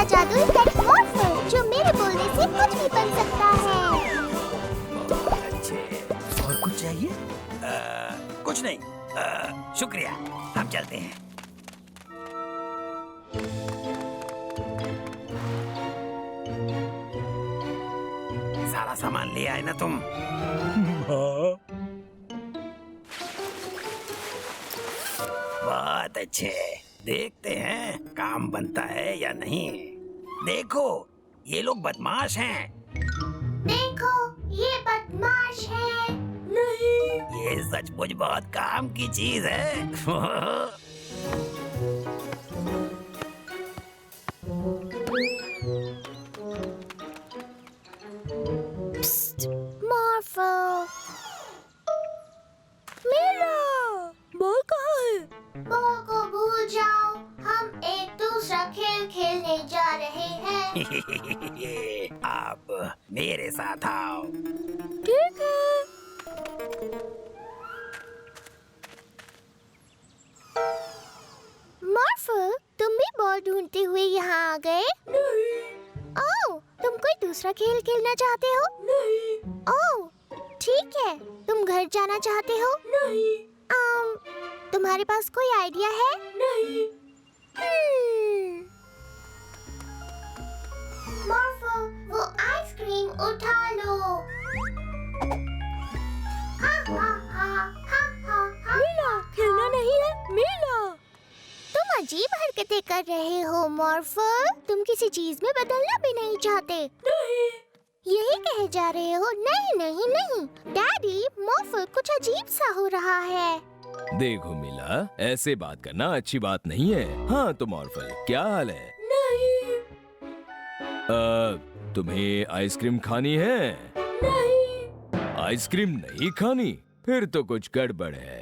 मेरा जादुई पेट मॉर्फल जो मेरे बोलने से कुछ भी बन सकता है। अच्छे, और कुछ चाहिए? कुछ नहीं, शुक्रिया, हम चलते हैं। सारा सामान ले आए ना तुम? बहुत अच्छे, देखते हैं काम बनता है या नहीं। देखो, ये लोग बदमाश हैं। देखो, ये बदमाश है। नहीं, ये सचमुच बहुत काम की चीज है। मॉर्फल। मीला, बॉल कहाँ है? बॉल को भूल जाओ, हम एक दूसरा खेल खेलने जा रहे हैं। आप मेरे साथ आओ। ठीक है। मॉर्फल, तुम भी बॉल ढूंढते हुए यहाँ आ गए? नहीं। ओह, तुम कोई दूसरा खेल खेलना चाहते हो? नहीं। ओह, ठीक है। तुम घर जाना चाहते हो? नहीं। तुम्हारे पास कोई आइडिया है? नहीं। मॉर्फल, वो आइसक्रीम उठा लो। मीला, खेलना नहीं है। मीला, तुम अजीब हरकतें कर रहे हो मॉर्फल। तुम किसी चीज में बदलना भी नहीं चाहते। नहीं। यही कहे जा रहे हो? नहीं नहीं नहीं डैडी, मॉर्फल कुछ अजीब सा हो रहा है। देखो मीला, ऐसे बात करना अच्छी बात नहीं है। हाँ तो मॉर्फल, क्या हाल है? नहीं। तुम्हें आइसक्रीम खानी है? नहीं। आइसक्रीम नहीं खानी? फिर तो कुछ गड़बड़ है।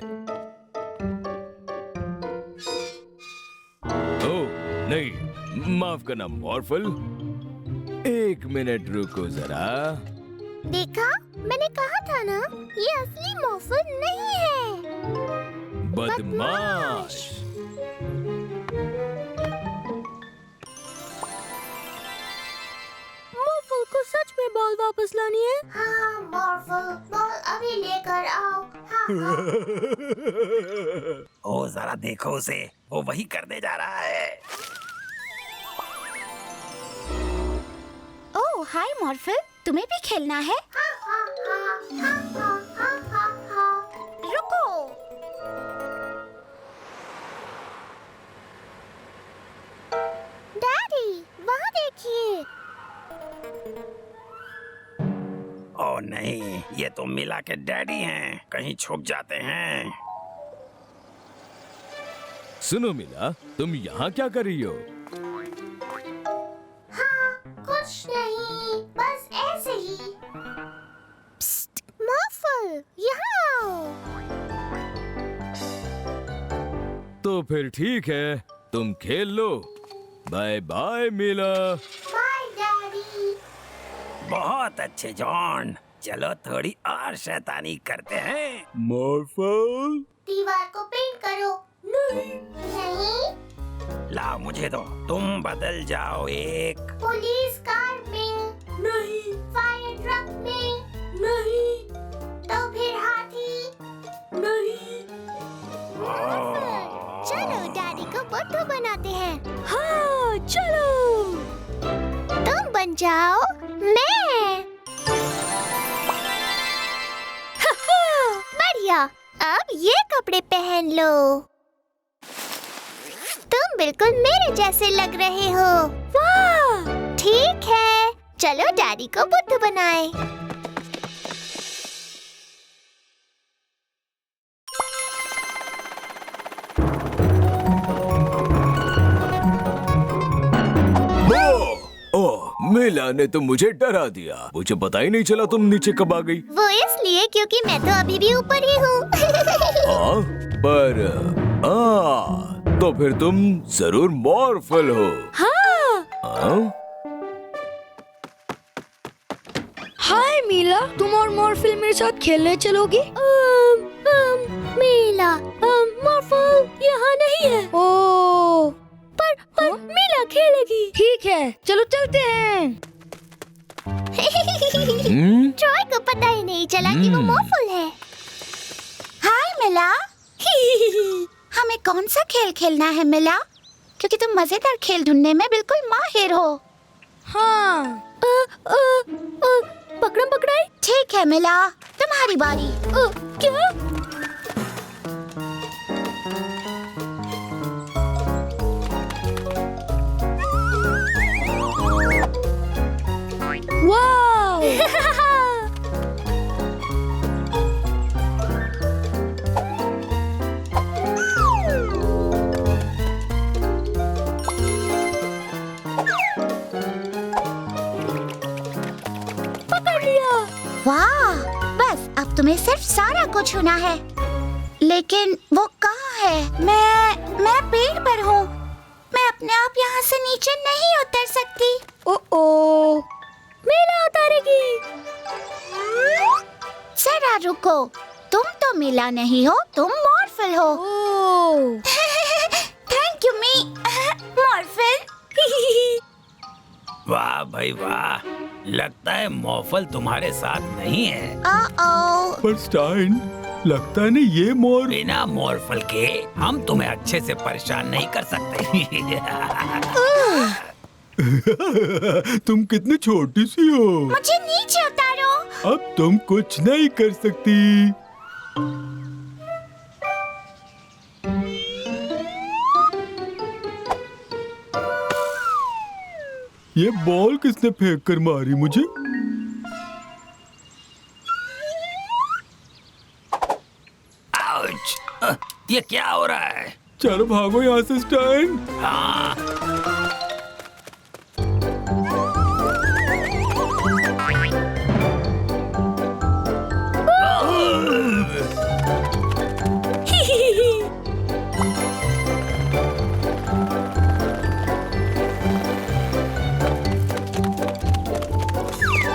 ओह नहीं, माफ करना मॉर्फल, एक मिनट रुको जरा। देखा, मैंने कहा था ना, ये असली मॉर्फल नहीं है। बदमाश। मॉर्फल को सच में बॉल वापस लानी है? हाँ मॉर्फल, बॉल अभी लेकर आओ। हाँ। ओ जरा देखो उसे, वो वही करने जा रहा है। ओह हाय मॉर्फल, तुम्हें भी खेलना है? रुको। डैडी, वहाँ देखिए। ओ नहीं, ये तो मिला के डैडी हैं, कहीं छुप जाते हैं। सुनो मिला, तुम यहाँ क्या कर रही हो? कुछ नहीं, बस ऐसे ही। मॉर्फल, यहाँ आओ। तो फिर ठीक है, तुम खेल लो। बाय बाय मिला। Bye daddy. बहुत अच्छे जॉन, चलो थोड़ी और शैतानी करते हैं। मॉर्फल, दीवार को पेंट करो। नहीं। लाओ मुझे दो, तुम बदल जाओ एक। पुलिस कार में। नहीं। फायर ट्रक में। नहीं। तो फिर हाथी। नहीं। चलो डैडी को बुद्धू बनाते हैं। हाँ चलो। तुम बन जाओ मैं। बढ़िया, अब ये कपड़े पहन लो। तुम बिल्कुल मेरे जैसे लग रहे हो। वाह! ठीक है, चलो डैडी को बुद्धू बनाए। ओह मिला ने तो मुझे डरा दिया, मुझे पता ही नहीं चला तुम नीचे कब आ गई। वो इसलिए क्योंकि मैं तो अभी भी ऊपर ही हूँ। तो फिर तुम जरूर मॉर्फल हो। हाँ। हाय मीला, तुम और मॉर्फल मेरे साथ खेलने चलोगी? मीला, मॉर्फल यहाँ नहीं है। ओह। पर मीला खेलेगी। ठीक है, चलो चलते हैं। ट्रॉय को पता ही नहीं चला कि वो मॉर्फल है। हाय मिला। हमें कौन सा खेल खेलना है मिला? क्योंकि तुम मजेदार खेल ढूंढने में बिल्कुल माहिर हो। हाँ। पकड़म पकड़ाई। ठीक है मिला, तुम्हारी बारी। क्या? वाव! पकड़ लिया। वाह, बस अब तुम्हें सिर्फ सारा को छूना है। लेकिन वो कहाँ है? मैं पेड़ पर हूँ। मैं अपने आप यहाँ से नीचे नहीं उतर सकती। ओ मिला उतारेगी। जरा रुको, तुम तो मिला नहीं हो, तुम मॉर्फल हो। थैंक यू मी मॉर्फल। वाह भाई वाह, लगता है मॉर्फल तुम्हारे साथ नहीं है। पर स्टाइन, लगता है ना ये मोर। बिना मॉर्फल के हम तुम्हें अच्छे से परेशान नहीं कर सकते। तुम कितनी छोटी सी हो। मुझे नीचे उतारो। अब तुम कुछ नहीं कर सकती। ये बॉल किसने फेंक कर मारी मुझे? आउच! ये क्या हो रहा है? चलो भागो यहाँ से स्टाइन। हाँ।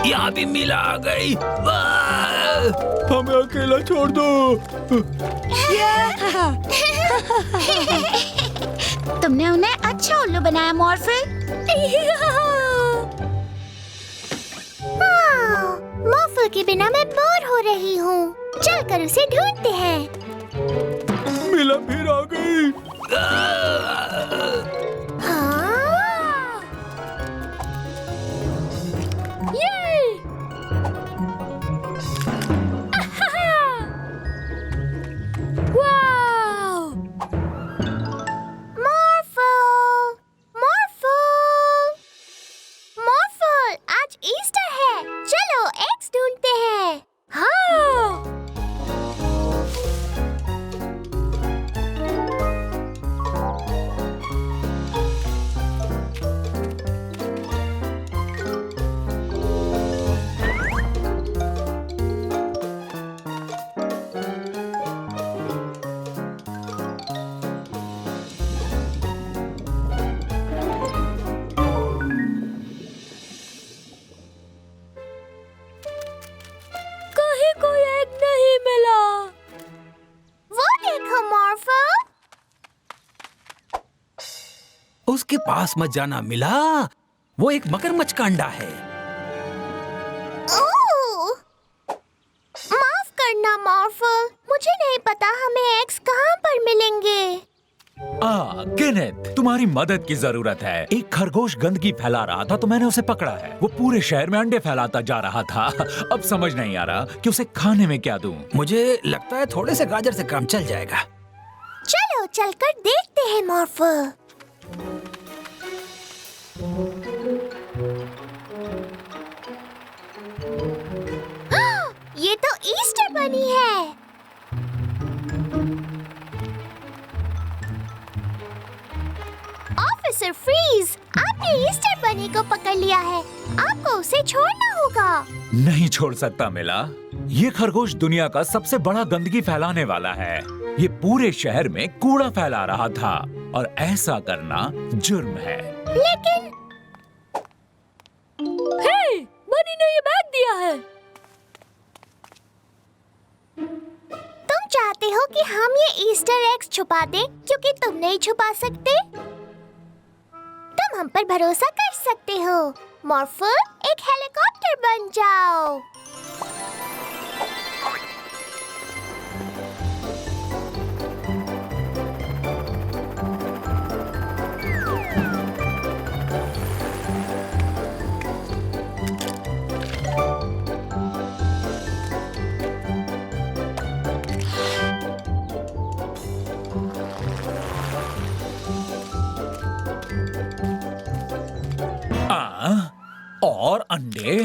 यहाँ भी मिला आ गई। हमें अकेला छोड़ दो। तुमने उन्हें अच्छा उल्लू बनाया मॉर्फल। मॉर्फल के बिना मैं बोर हो रही हूँ। चलकर उसे ढूंढते हैं। मिला फिर आ गई। उसके पास मत जाना मिला, वो एक मगरमच्छ का अंडा है। माफ करना मॉर्फल, मुझे नहीं पता हमें एग्स कहाँ पर मिलेंगे। केनेथ, तुम्हारी मदद की जरूरत है। एक खरगोश गंदगी फैला रहा था तो मैंने उसे पकड़ा है। वो पूरे शहर में अंडे फैलाता जा रहा था। अब समझ नहीं आ रहा कि उसे खाने में क्या दूं। मुझे लगता है थोड़े से गाजर से काम चल जाएगा। चलो चलकर देखते हैं मॉर्फल। ये तो ईस्टर बनी है। ऑफिसर फ्रीज, आपने ईस्टर बनी को पकड़ लिया है। आपको उसे छोड़ना होगा। नहीं छोड़ सकता मिला। ये खरगोश दुनिया का सबसे बड़ा गंदगी फैलाने वाला है। ये पूरे शहर में कूड़ा फैला रहा था और ऐसा करना जुर्म है। लेकिन हे, बनी ने ये बैग दिया है। तुम चाहते हो कि हम ये ईस्टर एग्स छुपा दें क्योंकि तुम नहीं छुपा सकते? तुम तुम हम पर भरोसा कर सकते हो। मॉर्फल, एक हेलीकॉप्टर बन जाओ। और अंडे।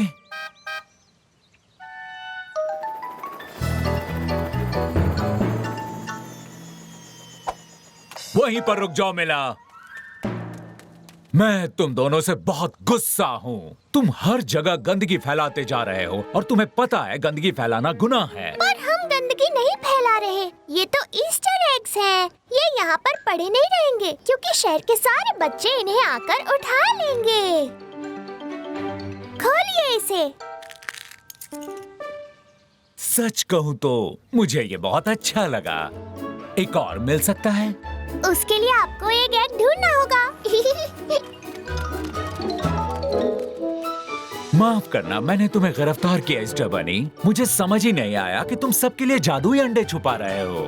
वहीं पर रुक जाओ मिला। मैं तुम दोनों से बहुत गुस्सा हूँ। तुम हर जगह गंदगी फैलाते जा रहे हो और तुम्हें पता है गंदगी फैलाना गुनाह है। पर हम गंदगी नहीं फैला रहे। ये तो ईस्टर एग्स हैं। ये यहाँ पर पड़े नहीं रहेंगे क्योंकि शहर के सारे बच्चे इन्हें आकर उठा लेंगे। खोलिए इसे। सच कहूँ तो मुझे ये बहुत अच्छा लगा। एक और मिल सकता है? उसके लिए आपको एक एग ढूंढना होगा। माफ करना, मैंने तुम्हें गिरफ्तार किया मिस्टर बनी। मुझे समझ ही नहीं आया कि तुम सबके लिए जादुई अंडे छुपा रहे हो।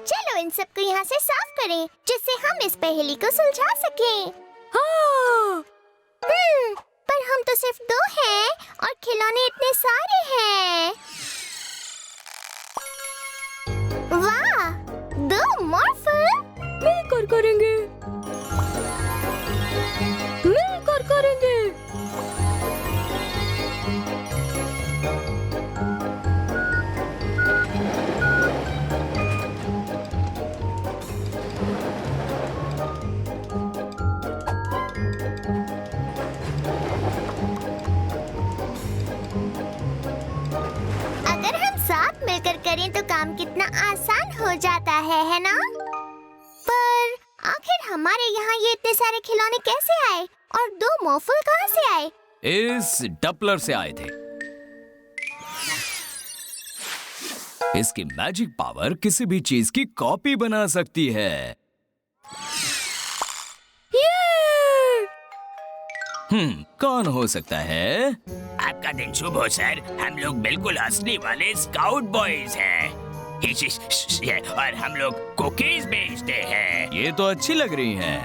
चलो इन सबको यहाँ से साफ करें जिससे हम इस पहेली को सुलझा सकें। पर हम तो सिर्फ 2 हैं और खिलौने इतने सारे हैं। वाह, 2 मॉर्फल मिलकर करेंगे। मिलकर करेंगे। अगर हम साथ मिलकर करें तो काम कितना आसान हो जाता है ना? पर आखिर हमारे यहाँ ये इतने सारे खिलौने कैसे आए और 2 मॉर्फल कहाँ से आए? इस डपलर से आए थे। इसकी मैजिक पावर किसी भी चीज की कॉपी बना सकती है। कौन हो सकता है? आपका दिन शुभ हो सर। हम लोग बिल्कुल असली वाले स्काउट बॉयज हैं। और हम लोग कुकीज बेचते हैं। ये तो अच्छी लग रही हैं।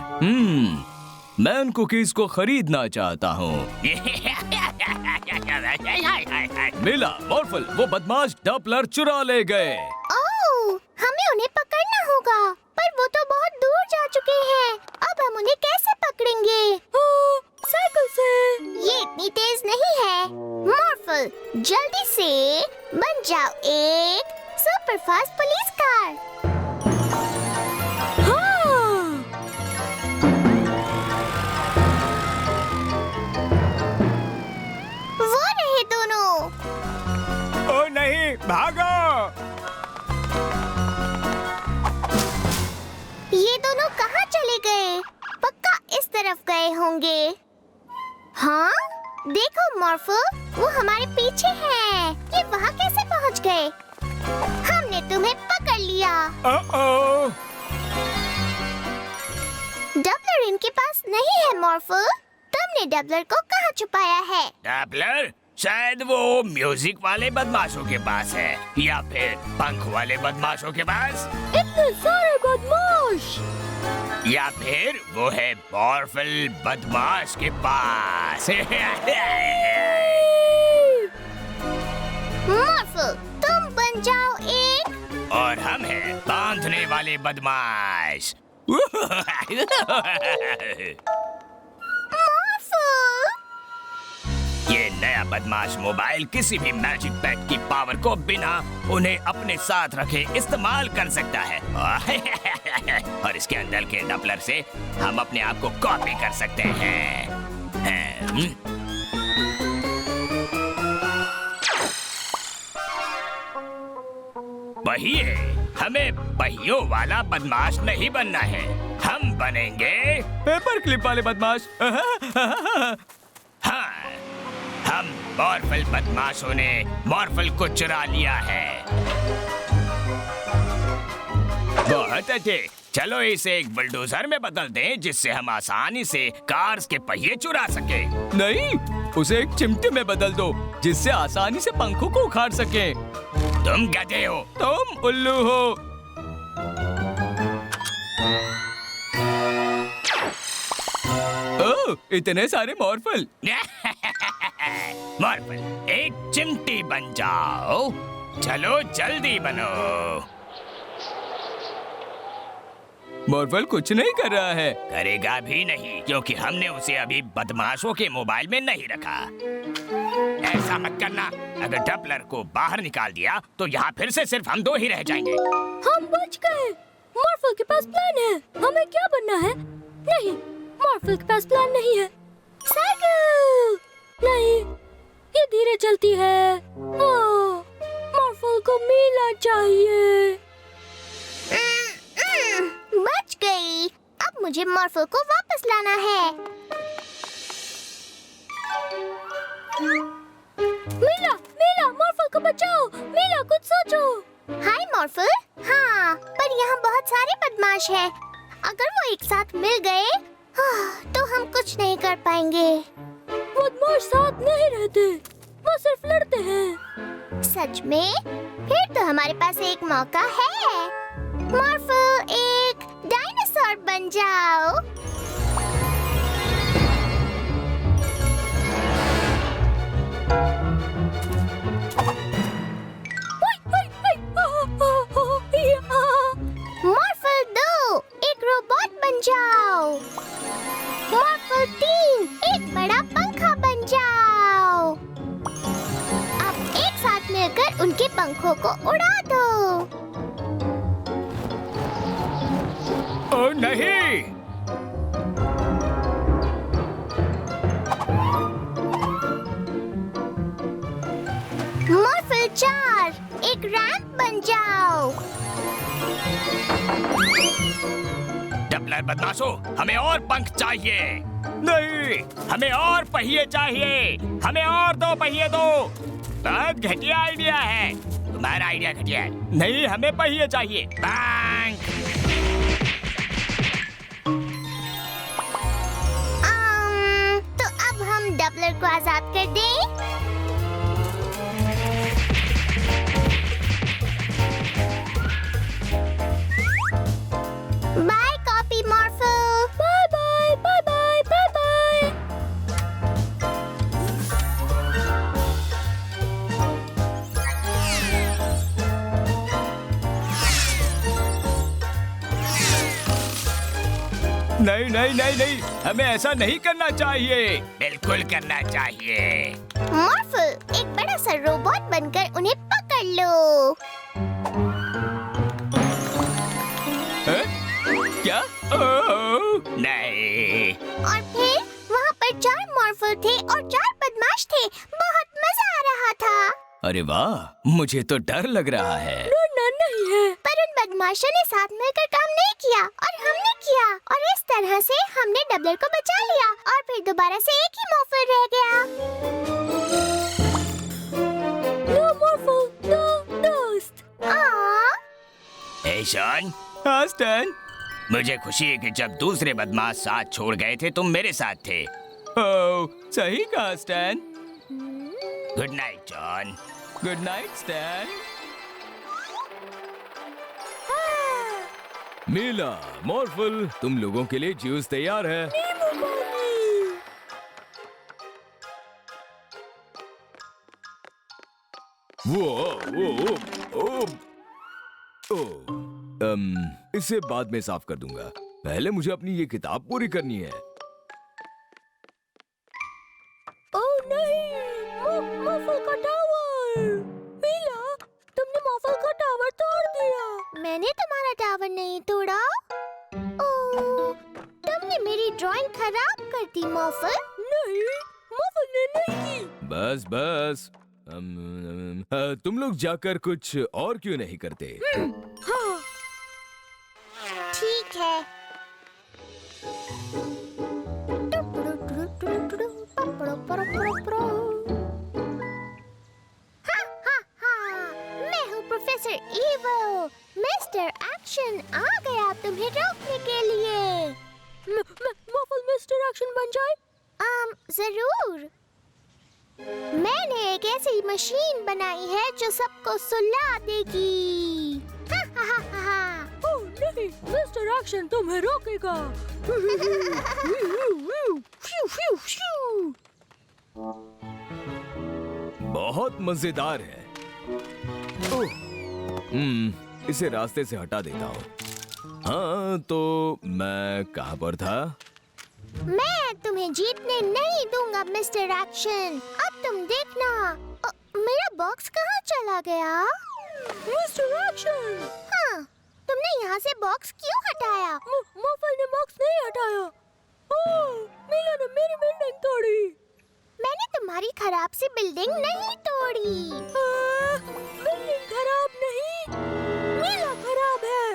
मैं उन कुकीज को खरीदना चाहता हूँ। मिला, मॉर्फल, वो बदमाश डपलर चुरा ले गए। ओह, हमें उन्हें पकड़ना होगा, पर वो तो बहुत दूर जा चुके हैं। अब हम उन्हें कैसे पकड़ेंगे? साइकिल से। ये इतनी तेज नहीं है। मॉर्फल, जल्दी से बन जाओ एक सुपर फास्ट पुलिस कार। वो रहे दोनों। ओ नहीं, भागो! ये दोनों कहाँ चले गए? पक्का इस तरफ गए होंगे। हाँ, देखो मॉर्फल, वो हमारे पीछे है। ये वहाँ कैसे पहुँच गए? हमने तुम्हें पकड़ लिया। डबलर इनके पास नहीं है मॉर्फल। तुमने डबलर को कहाँ छुपाया है? डबलर शायद वो म्यूजिक वाले बदमाशों के पास है या फिर पंख वाले बदमाशों के पास, इतने सारे बदमाश। या फिर वो है मॉर्फल बदमाश के पास। मॉर्फल, तुम बन जाओ एक। और हम हैं बांधने वाले बदमाश। ये नया बदमाश मोबाइल किसी भी मैजिक पैड की पावर को बिना उन्हें अपने साथ रखे इस्तेमाल कर सकता है। और इसके अंदर के डपलर से हम अपने आप को कॉपी कर सकते हैं। पहिए, हमें पहियों वाला बदमाश नहीं बनना है। हम बनेंगे पेपर क्लिप वाले बदमाश। हाँ, हम मॉर्फल बदमाशों ने मॉर्फल को चुरा लिया है। बहुत अच्छे, चलो इसे एक बुलडोजर में बदल दें जिससे हम आसानी से कार्स के पहिए चुरा सके। नहीं, उसे एक चिमटे में बदल दो जिससे आसानी से पंखों को उखाड़ सके। तुम गधे हो। तुम उल्लू हो। ओह, इतने सारे मॉर्फल। मॉर्फल, एक चिमटी बन जाओ। चलो जल्दी बनो। मॉर्फल कुछ नहीं कर रहा है। करेगा भी नहीं, क्योंकि हमने उसे अभी बदमाशों के मोबाइल में नहीं रखा। ऐसा मत करना। अगर डपलर को बाहर निकाल दिया तो यहाँ फिर से सिर्फ हम दो ही रह जाएंगे। हम बच गए। मॉर्फल के पास प्लान है। हमें क्या बनना है? नहीं, मॉर्फल के पास प्लान नहीं है। साइकिल नहीं, ये धीरे चलती है। मॉर्फल को मीला चाहिए। बच गई। अब मुझे मॉर्फल को वापस लाना है। मीला, मीला, मॉर्फल को बचाओ। मीला, कुछ सोचो। हाय मॉर्फल। हाँ, पर यहाँ बहुत सारे बदमाश हैं। अगर वो एक साथ मिल गए तो हम कुछ नहीं कर पाएंगे। बदमाश साथ नहीं रहते, वो सिर्फ लड़ते हैं। सच में? फिर तो हमारे पास एक मौका है। मॉर्फल, एक डायनासोर बन जाओ। मॉर्फल 2, एक रोबोट बन जाओ। मॉर्फल 3, एक बड़ा पंखा बन जाओ। अब एक साथ मिलकर उनके पंखों को उड़ा दो। ओ नहीं! मॉर्फल 4, एक रैंप बन जाओ। डपलर बदमाशों, हमें और पंख चाहिए। नहीं, हमें और पहिए चाहिए। हमें और 2 पहिए दो। बहुत घटिया आइडिया है। तुम्हारा आइडिया घटिया है। नहीं, हमें पहिए चाहिए। पंख। तो अब हम डबलर को आजाद कर दें। Bye copy Morphle. Bye bye bye bye bye bye. नहीं नहीं नहीं नहीं, हमें ऐसा नहीं करना चाहिए। बिल्कुल करना चाहिए। मॉर्फल, एक बड़ा सा रोबोट बनकर उन्हें पकड़ लो। है? क्या? ओह! नहीं। और फिर वहाँ पर 4 मॉर्फल थे और 4 बदमाश थे। बहुत मजा आ रहा था। अरे वाह, मुझे तो डर लग रहा है। डरना नहीं है। पर उन बदमाशों ने साथ मिलकर काम नहीं किया और हमने किया, और इस तरह से हमने डबलर को बचा लिया और फिर दोबारा से एक ही मॉर्फल रह गया। नो मॉर्फल, नो दोस्त। ए शॉन, हाँ स्टैन। मुझे खुशी है कि जब दूसरे बदमाश साथ छोड़ गए थे तुम मेरे साथ थे। ओह, सही कहा Stan. Good night John. Good night Stan. Mila, Morphle, तुम लोगों के लिए जूस तैयार है। इसे बाद में साफ कर दूंगा। पहले मुझे अपनी ये किताब पूरी करनी है। ओह नहीं, मॉर्फल का टावर। मीला, तुमने मॉर्फल का टावर तोड़ दिया। मैंने तुम्हारा टावर नहीं तोड़ा। ओह, तुमने मेरी ड्राइंग खराब कर दी मॉर्फल। नहीं, मॉर्फल ने नहीं की। बस बस, तुम लोग जाकर कुछ और क्यों नहीं करते? हाँ। ठीक है। जरूर। मैंने एक ऐसी मशीन बनाई है जो सबको सुला देगी। हा हा हा हा हा। ओह नहीं, मिस्टर एक्शन तुम्हें रोकेगा। बहुत मजेदार है। इसे रास्ते से हटा देता हूँ। हाँ, तो मैं कहाँ पर था? मैं तुम्हें जीतने नहीं दूंगा मिस्टर एक्शन। अब तुम देखना। मेरा बॉक्स कहाँ चला गया? मिस्टर एक्शन, हाँ, तुमने यहाँ से बॉक्स क्यों हटाया? मॉर्फल ने बॉक्स नहीं हटाया। ओह, मीला ने मेरी बिल्डिंग तोड़ी। मैंने तुम्हारी खराब सी बिल्डिंग नहीं तोड़ी। बिल्डिंग खराब नहीं, मीला खराब है।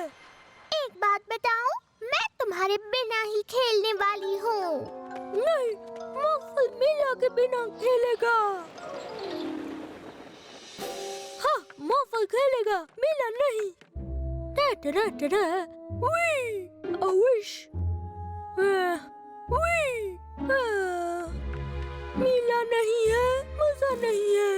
एक बात बताऊं, मैं तुम्हारे बिना ही खेलने वाली हूँ। नहीं, मॉर्फल मीला के बिना खेलेगा। हाँ, मॉर्फल खेलेगा, मीला नहीं। टा-टा-टा-टा-टा, वी, a wish, वी, मीला नहीं है, मजा नहीं है।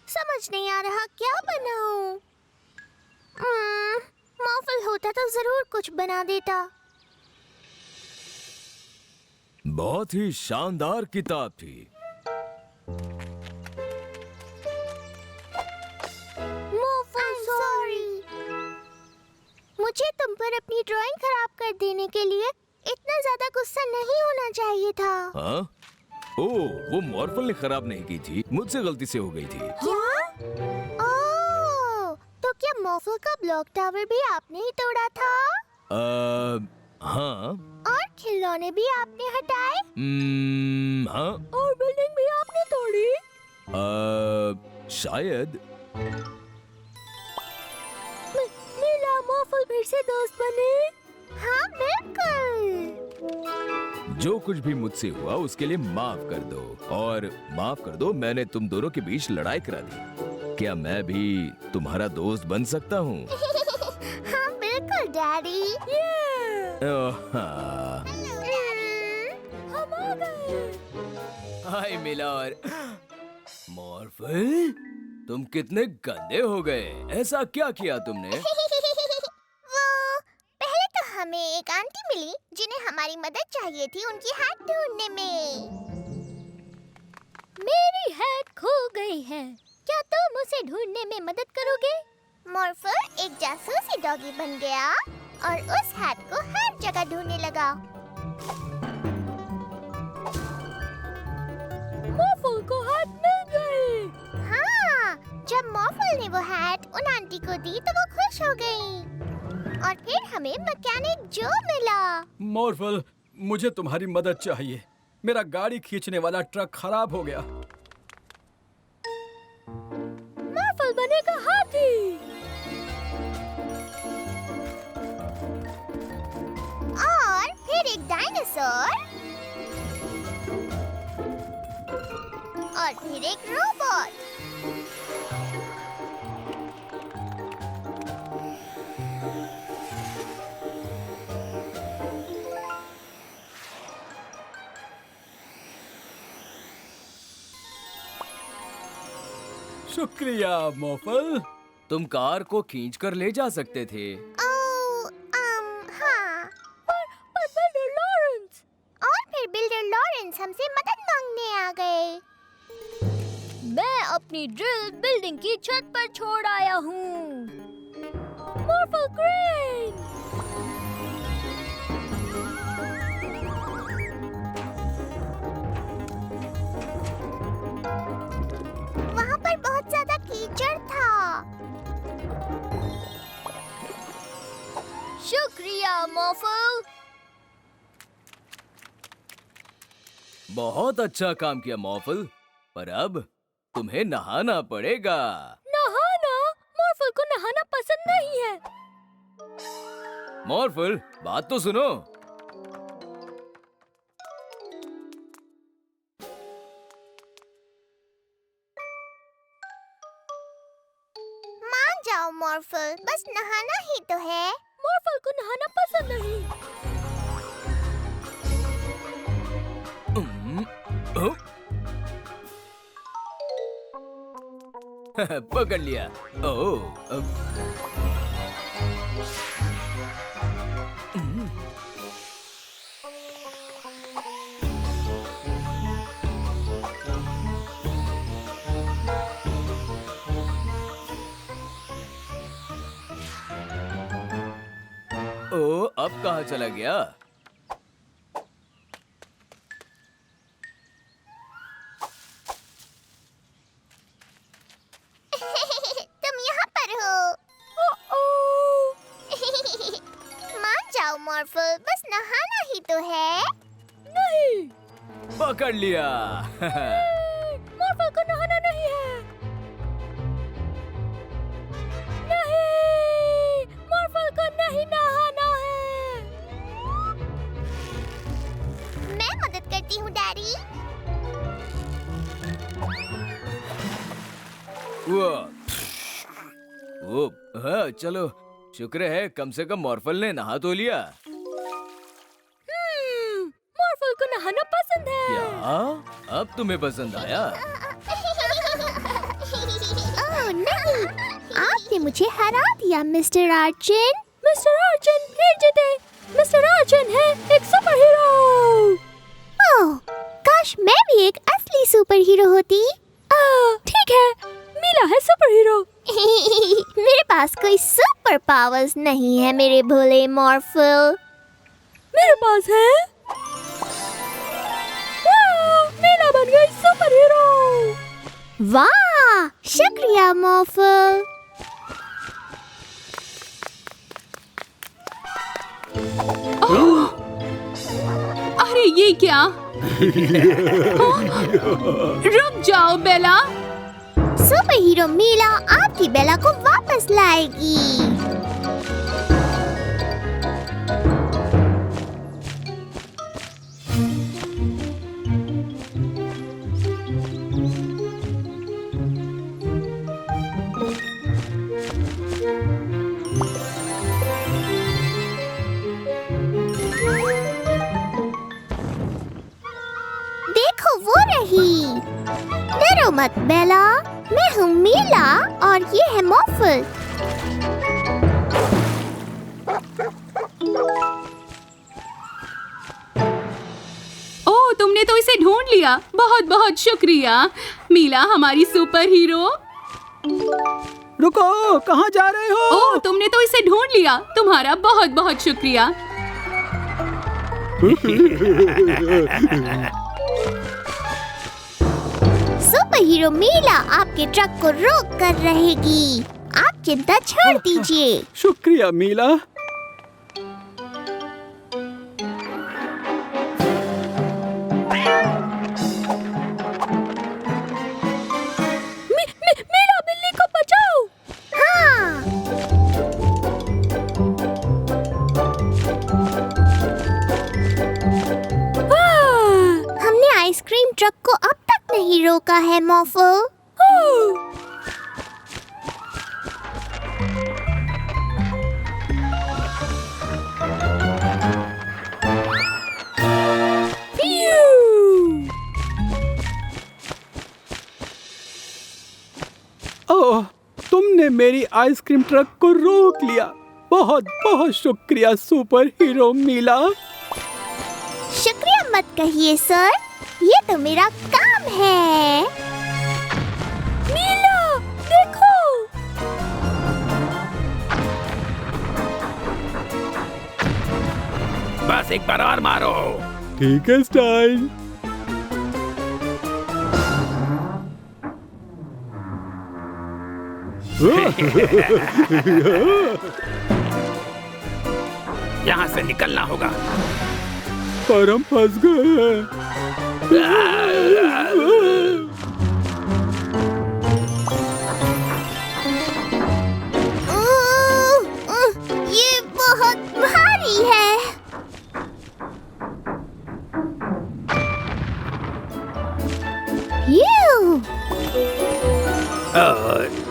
समझ नहीं आ रहा क्या बनाऊं। मॉर्फल होता तो जरूर कुछ बना देता। बहुत ही शानदार किताब थी। सॉरी। मुझे तुम पर अपनी ड्राइंग खराब कर देने के लिए इतना ज्यादा गुस्सा नहीं होना चाहिए था। हाँ? ओह, वो मॉर्फल ने खराब नहीं की थी, मुझसे गलती से हो गई थी। क्या? ओह, तो क्या मॉर्फल का ब्लॉक टावर भी आपने ही तोड़ा था? हाँ। और खिलौने भी आपने हटाए? हाँ। और बिल्डिंग भी आपने तोड़ी? शायद। मीला मॉर्फल फिर से दोस्त बने? हाँ बिल्कुल। जो कुछ भी मुझसे हुआ उसके लिए माफ कर दो। और माफ कर दो, मैंने तुम दोनों के बीच लड़ाई करा दी। क्या मैं भी तुम्हारा दोस्त बन सकता हूँ? हाँ बिल्कुल डैडी। हाँ। हम आ गए। हाय मिला और मॉर्फल, तुम कितने गंदे हो गए। ऐसा क्या किया तुमने? वो पहले तो हमें एक आंटी मिली जिन्हें हमारी मदद चाहिए थी उनकी हैट ढूंढने में। मेरी हैट खो गई है, क्या तुम उसे ढूंढने में मदद करोगे? मॉर्फल एक जासूसी डॉगी बन गया और उस हैट को हर जगह ढूंढने लगा। मॉर्फल को हैट मिल गई। हाँ, जब मॉर्फल ने वो हैट उन आंटी को दी तो वो खुश हो गई। और फिर हमें मैकेनिक जो मिला। मॉर्फल, मुझे तुम्हारी मदद चाहिए। मेरा गाड़ी खींचने वाला ट्रक खराब हो गया। मॉर्फल बनेगा हाथी। और फिर एक डायनासोर और फिर एक रोबोट। शुक्रिया मॉर्फल। तुम कार को खींच कर ले जा सकते थे। हाँ। पर बिल्डर लॉरेंस। और फिर बिल्डर लॉरेंस हमसे मदद मांगने आ गए। मैं अपनी ड्रिल बिल्डिंग की छत पर छोड़ आया हूँ। मॉर्फल क्रेन। वहाँ पर बहुत ज्यादा कीचड़ था। शुक्रिया मॉर्फल। बहुत अच्छा काम किया मॉर्फल, पर अब तुम्हें नहाना पड़ेगा। नहाना? मॉर्फल को नहाना पसंद नहीं है। मॉर्फल, बात तो सुनो। मान जाओ मॉर्फल, बस नहाना ही तो है। मॉर्फल को पकड़ लिया। ओह अब कहाँ चला गया? तुम यहाँ पर हो। मान जाओ मॉर्फल, बस नहाना ही तो है। नहीं, पकड़ लिया। मॉर्फल को नहाना नहीं है। नहीं, मॉर्फल को नहीं नहाना है। मैं मदद करती हूँ डैडी। वो हाँ, चलो शुक्र है कम से कम मॉर्फल ने नहा तो लिया। मॉर्फल को नहाना पसंद है। क्या अब तुम्हें पसंद आया? ओह नहीं, आपने मुझे हरा दिया मिस्टर आर्चन। मिस्टर आर्चन फिर जीते। मिस्टर आर्चन है एक सुपर हीरो। ओह, काश मैं भी एक असली सुपर हीरो होती। ठीक है, मीला है सुपर हीरो। मेरे पास कोई सुपर पावर्स नहीं है मेरे भोले मॉर्फल। मेरे पास है। मीला बन गई सुपर हीरो। वाह, शुक्रिया मॉर्फल। अरे ये क्या? रुक जाओ बेला। सुपर हीरो मीला आपकी बेला को वापस लाएगी। देखो वो रही। डरो मत बेला, मैं हूँ मीला और ये है मॉर्फल। ओह, तुमने तो इसे ढूंढ लिया। बहुत बहुत शुक्रिया मीला, हमारी सुपर हीरो। रुको, कहाँ जा रहे हो? ओह, तुमने तो इसे ढूंढ लिया। तुम्हारा बहुत बहुत शुक्रिया। सुपर हीरो मीला आपके ट्रक को रोक कर रहेगी। आप चिंता छोड़ दीजिए। शुक्रिया मीला। मीला बिल्ली को बचाओ। हाँ, हमने आइसक्रीम ट्रक को अब तक नहीं रोका है मॉर्फल। ओह, तुमने मेरी आइसक्रीम ट्रक को रोक लिया। बहुत बहुत शुक्रिया सुपर हीरो मीला। शुक्रिया मत कहिए सर, ये तो मेरा काम है। मीला देखो। बस एक बार और मारो। ठीक है स्टाइल। यहाँ से निकलना होगा। पर हम फंस गए हैं। ये बहुत भारी है।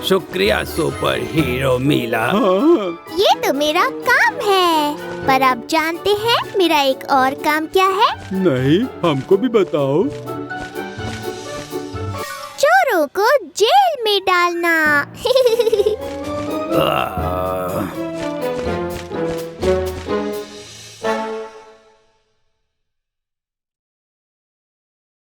शुक्रिया सुपर हीरो मीला। ये तो मेरा काम है, पर आप जानते हैं मेरा एक और काम क्या है? नहीं, हमको भी बताओ। चोरों चोरों को जेल में डालना।